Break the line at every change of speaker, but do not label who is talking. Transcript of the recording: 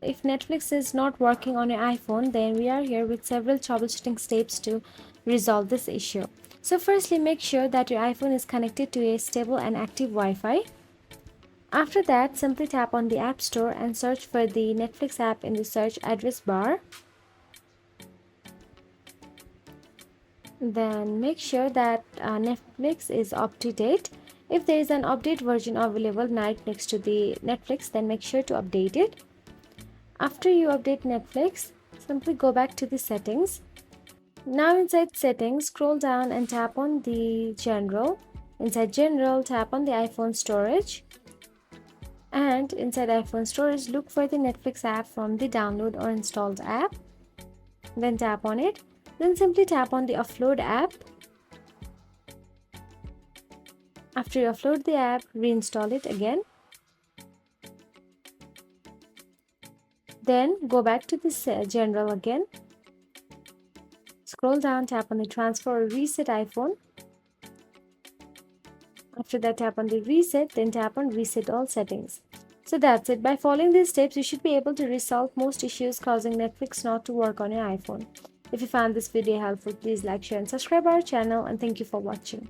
If Netflix is not working on your iPhone, then we are here with several troubleshooting steps to resolve this issue. So firstly, make sure that your iPhone is connected to a stable and active Wi-Fi. After that, simply tap on the App Store and search for the Netflix app in the search address bar. Then make sure that Netflix is up to date. If there is an update version available right next to the Netflix, then make sure to update it. After you update Netflix, simply go back to the settings. Now inside settings, scroll down and tap on the general. Inside general, tap on the iPhone storage. And inside iPhone storage, look for the Netflix app from the download or installed app. Then tap on it. Then simply tap on the Offload app. After you upload the app, reinstall it again. Then go back to this general again. Scroll down, tap on the transfer or reset iPhone. After that, tap on the reset, then tap on reset all settings. So that's it. By following these steps, you should be able to resolve most issues causing Netflix not to work on your iPhone. If you found this video helpful, please like, share and subscribe our channel, and thank you for watching.